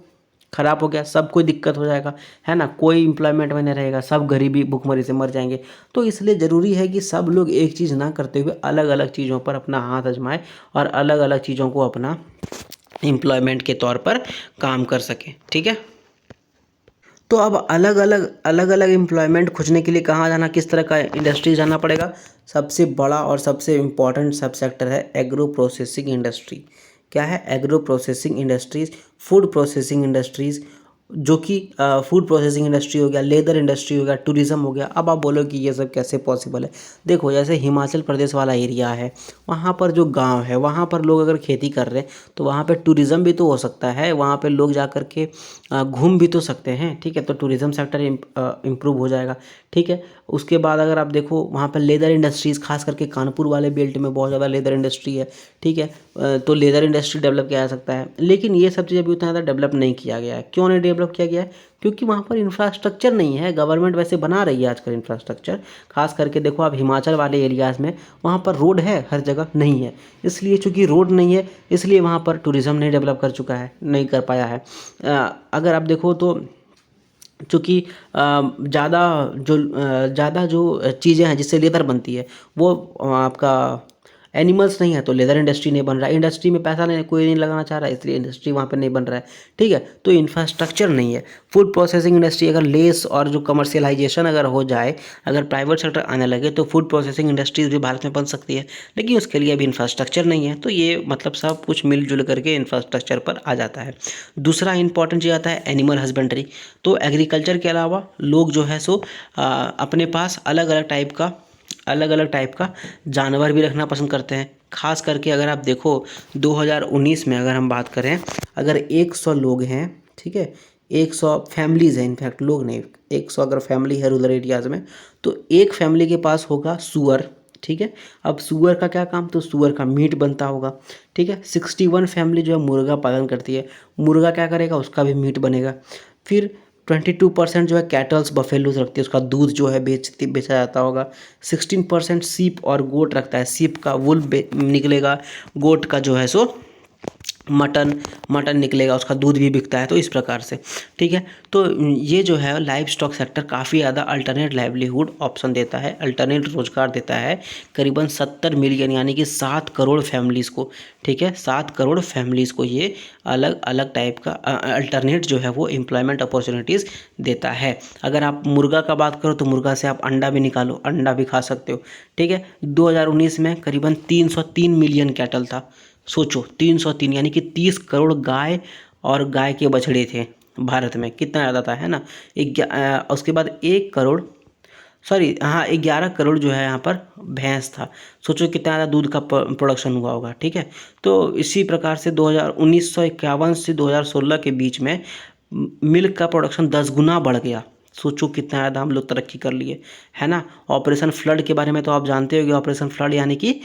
खराब हो गया, सब कोई दिक्कत हो जाएगा, है ना, कोई एम्प्लॉयमेंट में नहीं रहेगा, सब गरीबी भुखमरी से मर जाएंगे। तो इसलिए ज़रूरी है कि सब लोग एक चीज़ ना करते हुए अलग अलग चीज़ों पर अपना हाथ आजमाएं और अलग अलग चीज़ों को अपना एम्प्लॉयमेंट के तौर पर काम कर सकें। ठीक है, तो अब अलग अलग एम्प्लॉयमेंट खोजने के लिए कहाँ जाना, किस तरह का इंडस्ट्री जाना पड़ेगा। सबसे बड़ा और सबसे इम्पॉर्टेंट सब सेक्टर है एग्रो प्रोसेसिंग इंडस्ट्री। क्या है, agro processing industries, food processing industries, जो कि फूड प्रोसेसिंग इंडस्ट्री हो गया, लेदर इंडस्ट्री हो गया, टूरिज़्म हो गया। अब आप बोलो कि ये सब कैसे पॉसिबल है। देखो जैसे हिमाचल प्रदेश वाला एरिया है, वहाँ पर जो गांव है वहाँ पर लोग अगर खेती कर रहे हैं तो वहाँ पे टूरिज़्म भी तो हो सकता है, वहाँ पे लोग जा कर के घूम भी तो सकते हैं, ठीक है। तो टूरिज़्म सेक्टर इम्प्रूव हो जाएगा, ठीक है। उसके बाद अगर आप देखो वहाँ पर लेदर इंडस्ट्रीज़, खास करके कानपुर वाले बेल्ट में बहुत ज़्यादा लेदर इंडस्ट्री है, ठीक है। तो लेदर इंडस्ट्री डेवलप किया जा सकता है। लेकिन ये सब चीज़ अभी उतना ज़्यादा डेवलप नहीं किया गया है। क्यों नहीं डेवलप किया गया है? क्योंकि वहाँ पर इंफ्रास्ट्रक्चर नहीं है। गवर्नमेंट वैसे बना रही है आजकल इंफ्रास्ट्रक्चर, खास करके देखो आप हिमाचल वाले एरियाज़ में, वहाँ पर रोड है, हर जगह नहीं है। इसलिए चूँकि रोड नहीं है इसलिए वहाँ पर टूरिज़्म नहीं डेवलप कर चुका है, नहीं कर पाया है। अगर आप देखो तो चूँकि ज़्यादा जो चीज़ें हैं जिससे लेदर बनती है वो आपका एनिमल्स नहीं है, तो लेदर इंडस्ट्री नहीं बन रहा है। इंडस्ट्री में पैसा नहीं, कोई नहीं लगाना चाह रहा है, इसलिए इंडस्ट्री वहाँ पे नहीं बन रहा है, ठीक है। तो इंफ्रास्ट्रक्चर नहीं है। फूड प्रोसेसिंग इंडस्ट्री अगर लेस और जो कमर्शियलाइजेशन अगर हो जाए, अगर प्राइवेट सेक्टर आने लगे तो फूड प्रोसेसिंग इंडस्ट्रीज भी भारत में बन सकती है। लेकिन उसके लिए अभी इंफ्रास्ट्रक्चर नहीं है। तो ये मतलब सब कुछ मिलजुल करके इंफ्रास्ट्रक्चर पर आ जाता है। दूसरा इंपॉर्टेंट चीज़ आता है एनिमल हस्बेंड्री। तो एग्रीकल्चर के अलावा लोग जो है सो अपने पास अलग अलग टाइप का जानवर भी रखना पसंद करते हैं। खास करके अगर आप देखो 2019 में अगर हम बात करें, अगर 100 लोग हैं, ठीक है, 100 फैमिलीज़ हैं, इनफैक्ट लोग नहीं, 100 अगर फैमिली है रूरल एरियाज़ में, तो एक फैमिली के पास होगा सूअर, ठीक है। अब सूअर का क्या काम, तो सूअर का मीट बनता होगा, ठीक है। 61 फैमिली जो है मुर्गा पालन करती है, मुर्गा क्या करेगा, उसका भी मीट बनेगा। फिर 22% जो है कैटल्स बफेलोज रखती है, उसका दूध जो है बेचा जाता होगा। 16% सीप और गोट रखता है, सीप का वुल निकलेगा, गोट का जो है सो मटन निकलेगा, उसका दूध भी बिकता है। तो इस प्रकार से, ठीक है। तो ये जो है लाइव स्टॉक सेक्टर काफ़ी ज़्यादा अल्टरनेट लाइवलीहुड ऑप्शन देता है, अल्टरनेट रोजगार देता है करीबन 70 मिलियन यानी कि 7 करोड़ फैमिलीज़ को, ठीक है। 7 करोड़ फैमिलीज़ को ये अलग अलग टाइप का अल्टरनेट जो है वो एम्प्लॉयमेंट अपॉर्चुनिटीज़ देता है। अगर आप मुर्गा का बात करो तो मुर्गा से आप अंडा भी निकालो, अंडा भी खा सकते हो, ठीक है। 2019 में करीबन 303 मिलियन कैटल था। सोचो 303 यानी कि 30 करोड़ गाय और गाय के बछड़े थे भारत में, कितना ज़्यादा था, है ना। उसके बाद 11 करोड़ जो है यहाँ पर भैंस था। सोचो कितना ज़्यादा दूध का प्रोडक्शन हुआ होगा, ठीक है। तो इसी प्रकार से 1951 से 2016 के बीच में मिल्क का प्रोडक्शन 10 गुना बढ़ गया। सोचो कितना ज़्यादा हम लोग तरक्की कर लिए, है ना। ऑपरेशन फ्लड के बारे में तो आप जानते होंगे। ऑपरेशन फ्लड यानी कि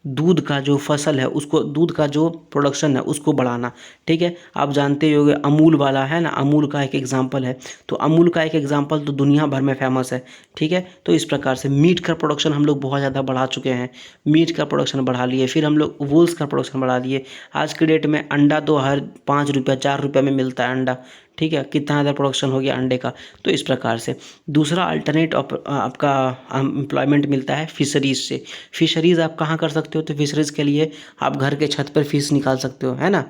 दूध का जो फसल है उसको, दूध का जो प्रोडक्शन है उसको बढ़ाना, ठीक है। आप जानते होंगे अमूल वाला, है ना, अमूल का एक एग्जांपल है। तो अमूल का एक एग्जांपल तो दुनिया भर में फेमस है, ठीक है। तो इस प्रकार से मीट का प्रोडक्शन हम लोग बहुत ज़्यादा बढ़ा चुके हैं, मीट का प्रोडक्शन बढ़ा लिए। फिर हम लोग वूल्स का प्रोडक्शन बढ़ा दिए। आज के डेट में अंडा तो हर 5 रुपये 4 रुपये में मिलता है अंडा, ठीक है। कितना ज़्यादा प्रोडक्शन हो गया अंडे का। तो इस प्रकार से दूसरा अल्टरनेट आपका एम्प्लॉयमेंट मिलता है फिशरीज़ से। फिशरीज़ आप कहाँ कर सकते हो, तो फिशरीज़ के लिए आप घर के छत पर फिश निकाल सकते हो, है ना।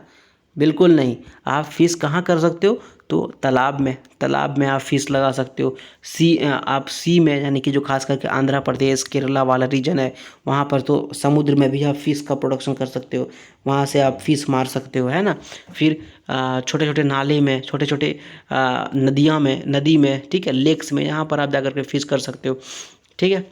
बिल्कुल नहीं, आप फिश कहाँ कर सकते हो, तो तालाब में आप फिश लगा सकते हो। आप सी में यानी कि जो खास करके आंध्र प्रदेश केरला वाला रीजन है वहाँ पर तो समुद्र में भी आप फिश का प्रोडक्शन कर सकते हो, वहाँ से आप फिश मार सकते हो, है ना। फिर छोटे छोटे नाले में, छोटे छोटे नदी में, ठीक है, लेक्स में, यहाँ पर आप जाकर के फिश कर सकते हो, ठीक है।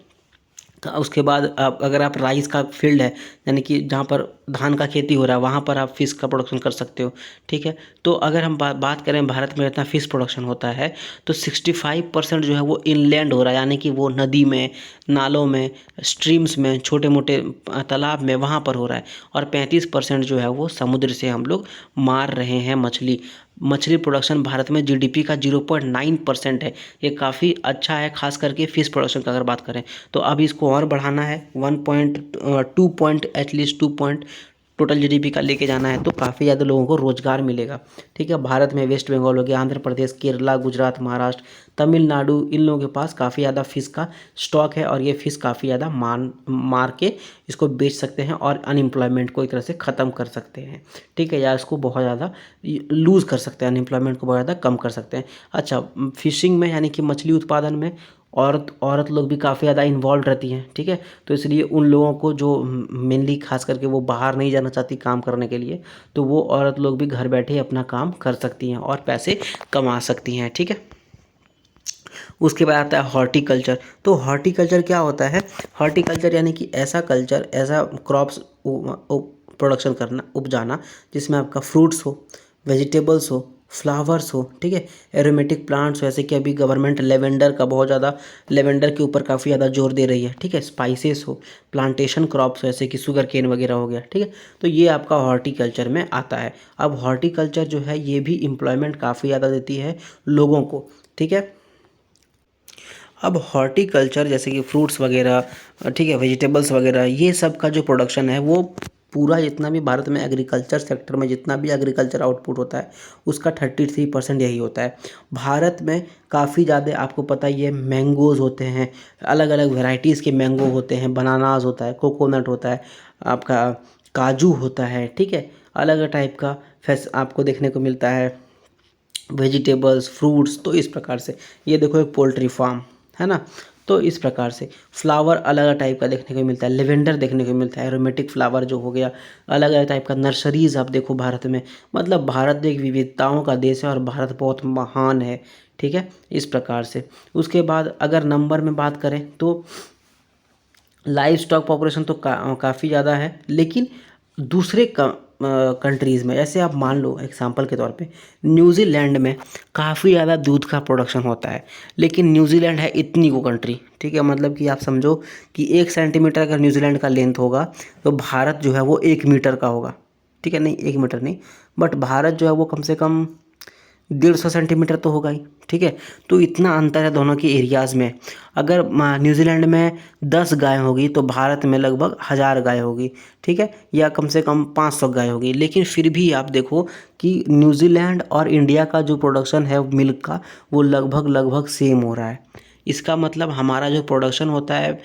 उसके बाद अगर आप राइस का फील्ड है यानी कि जहाँ पर धान का खेती हो रहा है वहाँ पर आप फिश का प्रोडक्शन कर सकते हो, ठीक है। तो अगर हम बात करें भारत में इतना फिश प्रोडक्शन होता है तो 65% जो है वो इनलैंड हो रहा है, यानी कि वो नदी में, नालों में, स्ट्रीम्स में, छोटे मोटे तालाब में, वहाँ पर हो रहा है। और 35% जो है वो समुद्र से हम लोग मार रहे हैं मछली प्रोडक्शन भारत में जीडीपी का 0.9% है। ये काफ़ी अच्छा है, खास करके फिश प्रोडक्शन का अगर बात करें तो अब इसको और बढ़ाना है 1.2 point, at least 2 point total GDP का लेके जाना है, तो काफ़ी ज़्यादा लोगों को रोजगार मिलेगा, ठीक है। भारत में वेस्ट बंगाल हो गया, आंध्र प्रदेश, केरला, गुजरात, महाराष्ट्र, तमिलनाडु, इन लोगों के पास काफ़ी ज़्यादा फ़िश का स्टॉक है और ये फ़िश काफ़ी ज़्यादा मार के इसको बेच सकते हैं और अनएम्प्लॉयमेंट को एक तरह से ख़त्म कर सकते हैं, ठीक है, या इसको बहुत ज़्यादा लूज़ कर सकते हैं, अनएम्प्लॉयमेंट को बहुत ज़्यादा कम कर सकते हैं। अच्छा, फिशिंग में यानी कि मछली उत्पादन में औरत लोग भी काफ़ी ज़्यादा इन्वॉल्व रहती हैं, ठीक है। तो इसलिए उन लोगों को जो मेनली खास करके वो बाहर नहीं जाना चाहती काम करने के लिए, तो वो औरत लोग भी घर बैठे अपना काम कर सकती हैं और पैसे कमा सकती हैं, ठीक है। उसके बाद आता है हॉर्टिकल्चर। तो हॉर्टिकल्चर क्या होता है? हॉर्टिकल्चर यानी कि ऐसा कल्चर, ऐसा क्रॉप्स प्रोडक्शन करना, उपजाना, जिसमें आपका फ्रूट्स हो, वेजिटेबल्स हो, फ्लावर्स हो, ठीक है, एरोमेटिक प्लांट्स हो, जैसे कि अभी गवर्नमेंट लेवेंडर का बहुत ज़्यादा, लेवेंडर के ऊपर काफ़ी ज़्यादा जोर दे रही है, ठीक है, स्पाइसेस हो, प्लांटेशन क्रॉप्स हो, जैसे कि शुगर केन वगैरह हो गया, ठीक है। तो ये आपका हॉर्टिकल्चर में आता है। अब हॉर्टिकल्चर जो है ये भी एम्प्लॉयमेंट काफ़ी ज़्यादा देती है लोगों को, ठीक है। अब हॉर्टिकल्चर जैसे कि फ्रूट्स वगैरह, ठीक है, वेजिटेबल्स वगैरह, ये सब का जो प्रोडक्शन है वो पूरा जितना भी भारत में एग्रीकल्चर सेक्टर में जितना भी एग्रीकल्चर आउटपुट होता है उसका 33% यही होता है। भारत में काफ़ी ज़्यादा आपको पता ही है मैंगोज़ होते हैं, अलग अलग वेराइटीज़ के मैंगो होते हैं, बनानास होता है, कोकोनट होता है, आपका काजू होता है, ठीक है, अलग अलग टाइप का फैस आपको देखने को मिलता है, वेजिटेबल्स, फ्रूट्स। तो इस प्रकार से ये देखो एक पोल्ट्री फार्म है ना। तो इस प्रकार से फ्लावर अलग अलग टाइप का देखने को मिलता है, लेवेंडर देखने को मिलता है, एरोमेटिक फ्लावर जो हो गया, अलग अलग टाइप का नर्सरीज आप देखो भारत में। मतलब भारत एक विविधताओं का देश है और भारत बहुत महान है, ठीक है, इस प्रकार से। उसके बाद अगर नंबर में बात करें तो लाइव स्टॉक पॉपुलेशन तो काफ़ी ज़्यादा है, लेकिन दूसरे कंट्रीज़ में, जैसे आप मान लो एग्जांपल के तौर पे न्यूजीलैंड में काफ़ी ज़्यादा दूध का प्रोडक्शन होता है, लेकिन न्यूजीलैंड है इतनी को कंट्री, ठीक है, मतलब कि आप समझो कि 1 सेंटीमीटर अगर न्यूजीलैंड का लेंथ होगा तो भारत जो है वो 1 मीटर का होगा, ठीक है, नहीं 1 मीटर नहीं, बट भारत जो है वो कम से कम 150 सेंटीमीटर तो होगा ही, ठीक है। तो इतना अंतर है दोनों के एरियाज़ में। अगर न्यूजीलैंड में 10 गाय होगी तो भारत में लगभग 1000 गाय होगी, ठीक है, या कम से कम 500 गाय होगी। लेकिन फिर भी आप देखो कि न्यूजीलैंड और इंडिया का जो प्रोडक्शन है मिल्क का वो लगभग लगभग सेम हो रहा है। इसका मतलब हमारा जो प्रोडक्शन होता है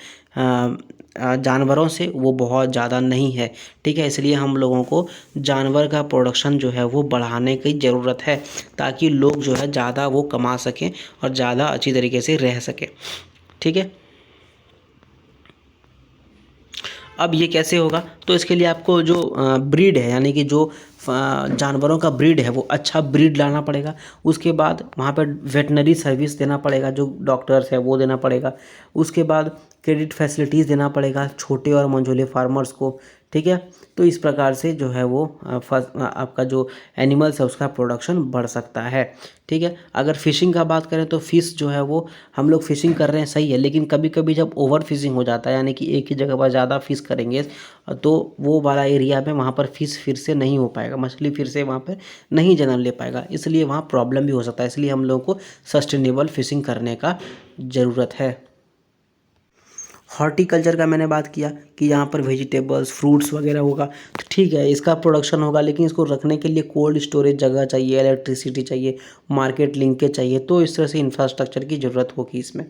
जानवरों से वो बहुत ज़्यादा नहीं है, ठीक है। इसलिए हम लोगों को जानवर का प्रोडक्शन जो है वो बढ़ाने की ज़रूरत है, ताकि लोग जो है ज़्यादा वो कमा सकें और ज़्यादा अच्छी तरीके से रह सकें, ठीक है। अब ये कैसे होगा? तो इसके लिए आपको जो ब्रीड है, यानी कि जो जानवरों का ब्रीड है वो अच्छा ब्रीड लाना पड़ेगा। उसके बाद वहाँ पर वेटनरी सर्विस देना पड़ेगा, जो डॉक्टर्स है वो देना पड़ेगा। उसके बाद क्रेडिट फैसिलिटीज़ देना पड़ेगा छोटे और मंझोले फार्मर्स को, ठीक है। तो इस प्रकार से जो है वो आपका जो एनिमल्स है उसका प्रोडक्शन बढ़ सकता है, ठीक है। अगर फ़िशिंग का बात करें तो फ़िश जो है वो हम लोग फ़िशिंग कर रहे हैं सही है, लेकिन कभी कभी जब ओवर फिशिंग हो जाता है, यानी कि एक ही जगह पर ज़्यादा फ़िश करेंगे तो वो वाला एरिया में वहाँ पर फ़िश फिर से नहीं हो पाएगा, मछली फिर से वहाँ पर नहीं जन्म ले पाएगा, इसलिए वहाँ प्रॉब्लम भी हो सकता है। इसलिए हम लोगों को सस्टेनेबल फ़िशिंग करने का ज़रूरत है। हॉर्टिकल्चर का मैंने बात किया कि यहाँ पर वेजिटेबल्स, फ्रूट्स वगैरह होगा, तो ठीक है इसका प्रोडक्शन होगा, लेकिन इसको रखने के लिए कोल्ड स्टोरेज जगह चाहिए, इलेक्ट्रिसिटी चाहिए, मार्केट लिंकेज चाहिए। तो इस तरह से इंफ्रास्ट्रक्चर की ज़रूरत होगी इसमें।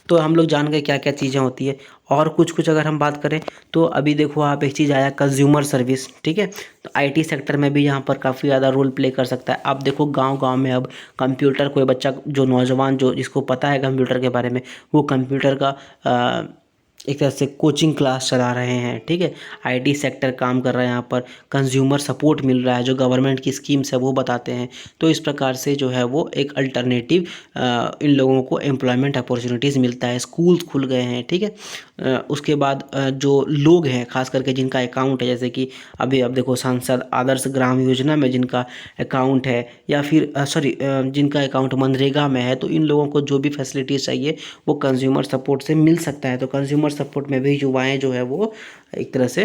तो हम लोग जान गए क्या क्या चीज़ें होती है। और कुछ अगर हम बात करें तो अभी देखो आप एक चीज़ आया कंज्यूमर सर्विस, ठीक है। तो आईटी सेक्टर में भी यहाँ पर काफ़ी ज़्यादा रोल प्ले कर सकता है। आप देखो गांव-गांव में अब कंप्यूटर, कोई बच्चा जो नौजवान जो जिसको पता है कंप्यूटर के बारे में, वो कंप्यूटर का एक तरह से कोचिंग क्लास चला रहे हैं, ठीक है। आईटी सेक्टर काम कर रहा है, यहाँ पर कंज्यूमर सपोर्ट मिल रहा है, जो गवर्नमेंट की स्कीम्स है वो बताते हैं। तो इस प्रकार से जो है वो एक अल्टरनेटिव इन लोगों को एम्प्लॉयमेंट अपॉर्चुनिटीज़ मिलता है, स्कूल्स खुल गए हैं, ठीक है। उसके बाद जो लोग हैं खास करके जिनका अकाउंट है, जैसे कि अभी अब देखो सांसद आदर्श ग्राम योजना में जिनका अकाउंट है, या फिर जिनका अकाउंट मनरेगा में है, तो इन लोगों को जो भी फैसिलिटीज़ चाहिए वो कंज्यूमर सपोर्ट से मिल सकता है। तो कंज्यूमर सपोर्ट में भी युवाएं जो है वो एक तरह से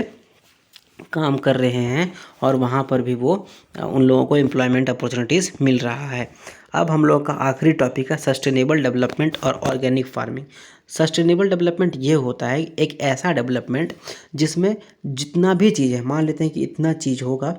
काम कर रहे हैं और वहाँ पर भी वो उन लोगों को एम्प्लॉयमेंट अपॉर्चुनिटीज़ मिल रहा है। अब हम लोग का आखिरी टॉपिक है सस्टेनेबल डेवलपमेंट और ऑर्गेनिक फार्मिंग। सस्टेनेबल डेवलपमेंट ये होता है एक ऐसा डेवलपमेंट जिसमें जितना भी चीज़ है, मान लेते हैं कि इतना चीज़ होगा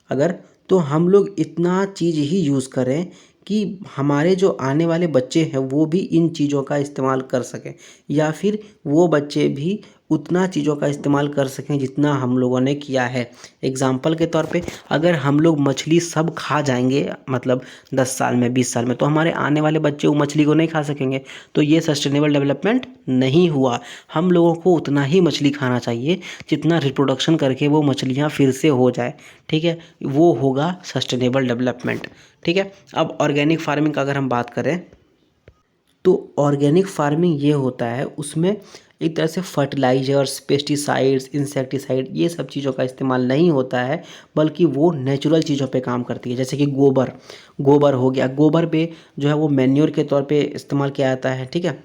अगर, तो हम लोग इतना चीज़ ही यूज़ करें कि हमारे जो आने वाले बच्चे हैं वो भी इन चीज़ों का इस्तेमाल कर सकें, या फिर वो बच्चे भी उतना चीज़ों का इस्तेमाल कर सकें जितना हम लोगों ने किया है। एग्जाम्पल के तौर पे अगर हम लोग मछली सब खा जाएंगे मतलब 10 साल में 20 साल में, तो हमारे आने वाले बच्चे वो मछली को नहीं खा सकेंगे। तो ये सस्टेनेबल डेवलपमेंट नहीं हुआ। हम लोगों को उतना ही मछली खाना चाहिए जितना रिप्रोडक्शन करके वो मछलियाँ फिर से हो जाए, ठीक है, वो होगा सस्टेनेबल डेवलपमेंट। ठीक है, अब ऑर्गेनिक फार्मिंग का अगर हम बात करें तो ऑर्गेनिक फार्मिंग ये होता है, उसमें एक तरह से फर्टिलाइजर्स, पेस्टिसाइड्स, इंसेक्टिसाइड ये सब चीज़ों का इस्तेमाल नहीं होता है, बल्कि वो नेचुरल चीज़ों पे काम करती है। जैसे कि गोबर, गोबर हो गया, गोबर पे जो है वो मैन्योर के तौर पे इस्तेमाल किया जाता है। ठीक है,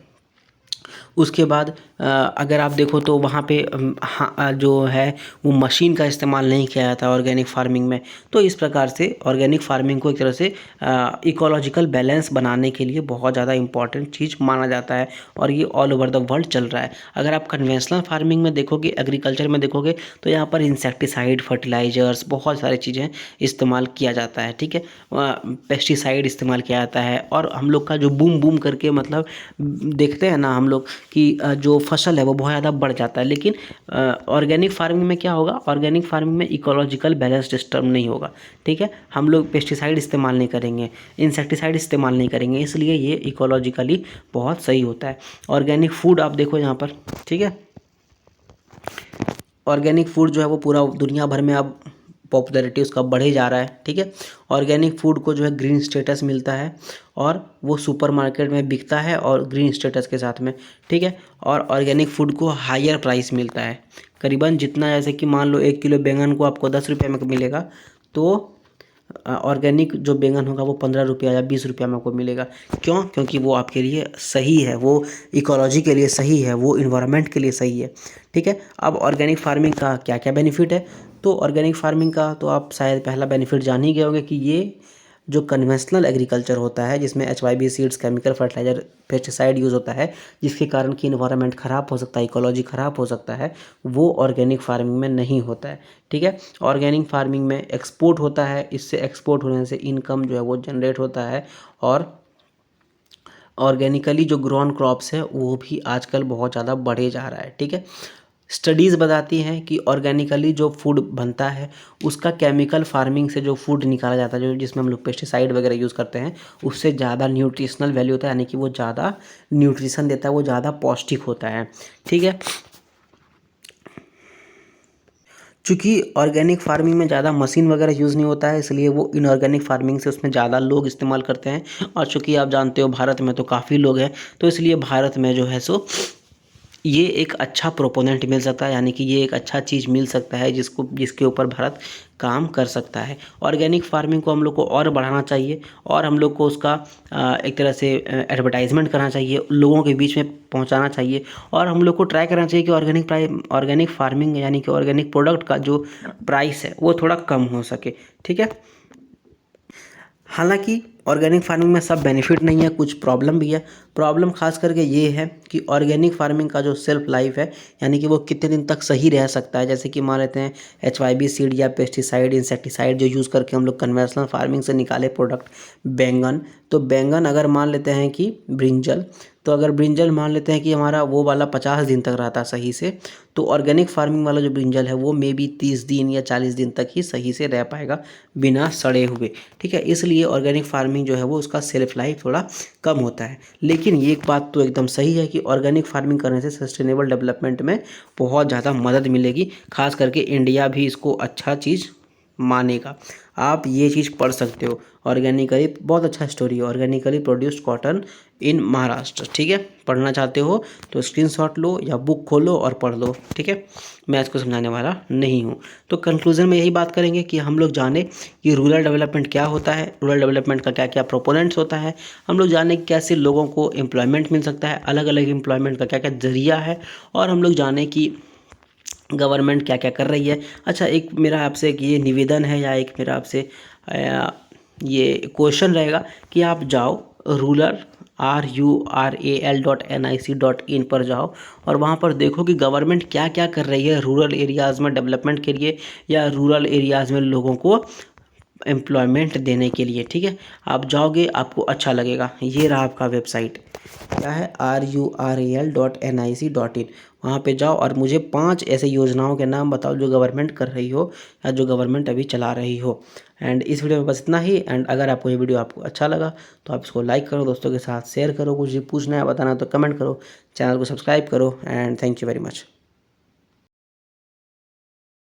उसके बाद अगर आप देखो तो वहाँ पे हाँ जो है वो मशीन का इस्तेमाल नहीं किया जाता ऑर्गेनिक फार्मिंग में। तो इस प्रकार से ऑर्गेनिक फार्मिंग को एक तरह से इकोलॉजिकल बैलेंस बनाने के लिए बहुत ज़्यादा इंपॉर्टेंट चीज़ माना जाता है, और ये ऑल ओवर द वर्ल्ड चल रहा है। अगर आप कन्वेंशनल फार्मिंग में देखोगे, एग्रीकल्चर में देखोगे, तो यहाँ पर इंसेक्टिसाइड, फर्टिलाइजर्स, बहुत सारी चीज़ें इस्तेमाल किया जाता है। ठीक है, पेस्टिसाइड इस्तेमाल किया जाता है, और हम लोग का जो बूम बूम करके मतलब देखते हैं ना हम लोग कि जो फसल है वो बहुत ज़्यादा बढ़ जाता है। लेकिन ऑर्गेनिक फार्मिंग में क्या होगा, ऑर्गेनिक फार्मिंग में इकोलॉजिकल बैलेंस डिस्टर्ब नहीं होगा। ठीक है, हम लोग पेस्टिसाइड इस्तेमाल नहीं करेंगे, इंसेक्टिसाइड इस्तेमाल नहीं करेंगे, इसलिए ये इकोलॉजिकली बहुत सही होता है। ऑर्गेनिक फूड आप देखो यहाँ पर, ठीक है, ऑर्गेनिक फूड जो है वो पूरा दुनिया भर में अब पॉपुलैरिटी उसका बढ़े जा रहा है। ठीक है, ऑर्गेनिक फूड को जो है ग्रीन स्टेटस मिलता है, और वो सुपरमार्केट में बिकता है और ग्रीन स्टेटस के साथ में। ठीक है, और ऑर्गेनिक फूड को हायर प्राइस मिलता है, करीबन जितना, जैसे कि मान लो 1 किलो बैंगन को आपको 10 रुपये में मिलेगा, तो ऑर्गेनिक जो बैंगन होगा वो 15 रुपया या 20 रुपया में आपको मिलेगा। क्यों? क्योंकि वो आपके लिए सही है, वो इकोलॉजी के लिए सही है, वो इन्वायरमेंट के लिए सही है। ठीक है, अब ऑर्गेनिक फार्मिंग का क्या क्या बेनिफिट है, तो ऑर्गेनिक फार्मिंग का तो आप शायद पहला बेनिफिट जान ही गए होंगे कि ये जो कन्वेंशनल एग्रीकल्चर होता है, जिसमें HYB seeds, chemical fertiliser, pesticide use होता है, जिसके कारण कि इन्वायरमेंट ख़राब हो सकता है, इकोलॉजी ख़राब हो सकता है, वो ऑर्गेनिक फार्मिंग में नहीं होता है। ठीक है, ऑर्गेनिक फार्मिंग में एक्सपोर्ट होता है, इससे एक्सपोर्ट होने से इनकम जो है वो जनरेट होता है, और ऑर्गेनिकली जो ग्रोन क्रॉप्स है वो भी आजकल बहुत ज़्यादा बढ़े जा रहा है। ठीक है, स्टडीज़ बताती हैं कि ऑर्गेनिकली जो फूड बनता है उसका केमिकल फार्मिंग से जो फूड निकाला जाता है, जो जिसमें हम लोग पेस्टिसाइड वगैरह यूज़ करते हैं, उससे ज़्यादा न्यूट्रिशनल वैल्यू होता है, यानी कि वो ज़्यादा न्यूट्रिशन देता है, वो ज़्यादा पौष्टिक होता है। ठीक है, चूँकि ऑर्गेनिक फार्मिंग में ज़्यादा मशीन वगैरह यूज़ नहीं होता है, इसलिए वो इनऑर्गेनिक फार्मिंग से उसमें ज़्यादा लोग इस्तेमाल करते हैं। और चूँकि आप जानते हो भारत में तो काफ़ी लोग हैं, तो इसलिए भारत में जो है सो ये एक अच्छा प्रोपोनेंट मिल सकता है, यानी कि ये एक अच्छा चीज़ मिल सकता है जिसके ऊपर भारत काम कर सकता है। ऑर्गेनिक फार्मिंग को हम लोग को और बढ़ाना चाहिए, और हम लोग को उसका एक तरह से एडवर्टाइजमेंट करना चाहिए, लोगों के बीच में पहुंचाना चाहिए, और हम लोग को ट्राई करना चाहिए कि ऑर्गेनिक फार्मिंग यानी कि ऑर्गेनिक प्रोडक्ट का जो प्राइस है वो थोड़ा कम हो सके। ठीक है, हालांकि ऑर्गेनिक फार्मिंग में सब बेनिफिट नहीं है, कुछ प्रॉब्लम भी है। प्रॉब्लम खास करके ये है कि ऑर्गेनिक फार्मिंग का जो सेल्फ लाइफ है, यानी कि वो कितने दिन तक सही रह सकता है। जैसे कि मान लेते हैं HYB सीड या पेस्टिसाइड, इंसेक्टिसाइड जो यूज़ करके हम लोग कन्वेंशनल फार्मिंग से निकाले प्रोडक्ट बैंगन, तो बैंगन अगर मान लेते हैं कि ब्रिंजल, तो अगर ब्रिंजल मान लेते हैं कि हमारा वो वाला 50 दिन तक रहता सही से, तो ऑर्गेनिक फार्मिंग वाला जो ब्रिंजल है वो मे बी 30 दिन या 40 दिन तक ही सही से रह पाएगा बिना सड़े हुए। ठीक है, इसलिए ऑर्गेनिक फार्मिंग जो है वो उसका सेल्फ लाइफ थोड़ा कम होता है। लेकिन ये एक बात तो एकदम सही है कि ऑर्गेनिक फार्मिंग करने से सस्टेनेबल डेवलपमेंट में बहुत ज़्यादा मदद मिलेगी, खास करके इंडिया भी इसको अच्छा चीज़ मानेगा। आप ये चीज़ पढ़ सकते हो, ऑर्गेनिकली बहुत अच्छा स्टोरी है, organically produced cotton in Maharashtra. ठीक है, पढ़ना चाहते हो तो स्क्रीनशॉट लो या बुक खोलो और पढ़ लो। ठीक है, मैं इसको समझाने वाला नहीं हूँ। तो कंक्लूजन में यही बात करेंगे कि हम लोग जाने कि रूरल डेवलपमेंट क्या होता है, रूरल डेवलपमेंट का क्या क्या प्रोपोनेंट्स होता है, हम लोग जाने कैसे लोगों को एम्प्लॉयमेंट मिल सकता है, अलग अलग एम्प्लॉयमेंट का क्या क्या जरिया है, और हम लोग जाने कि गवर्नमेंट क्या क्या कर रही है। अच्छा, एक मेरा आपसे एक ये निवेदन है, या एक मेरा आपसे ये क्वेश्चन रहेगा कि आप जाओ rural.nic.in पर जाओ, और वहाँ पर देखो कि गवर्नमेंट क्या क्या कर रही है रूरल एरियाज़ में डेवलपमेंट के लिए, या रूरल एरियाज़ में लोगों को एम्प्लॉयमेंट देने के लिए, ठीक है। आप जाओगे, आपको अच्छा लगेगा। ये रहा आपका वेबसाइट, क्या है, RURAL.NIC.in। वहाँ पे जाओ और मुझे 5 ऐसे योजनाओं के नाम बताओ जो गवर्नमेंट कर रही हो या जो गवर्नमेंट अभी चला रही हो। एंड इस वीडियो में बस इतना ही। एंड अगर आपको ये वीडियो आपको अच्छा लगा तो आप इसको लाइक करो, दोस्तों के साथ शेयर करो, कुछ भी पूछना है बताना तो कमेंट करो, चैनल को सब्सक्राइब करो। And thank you very much.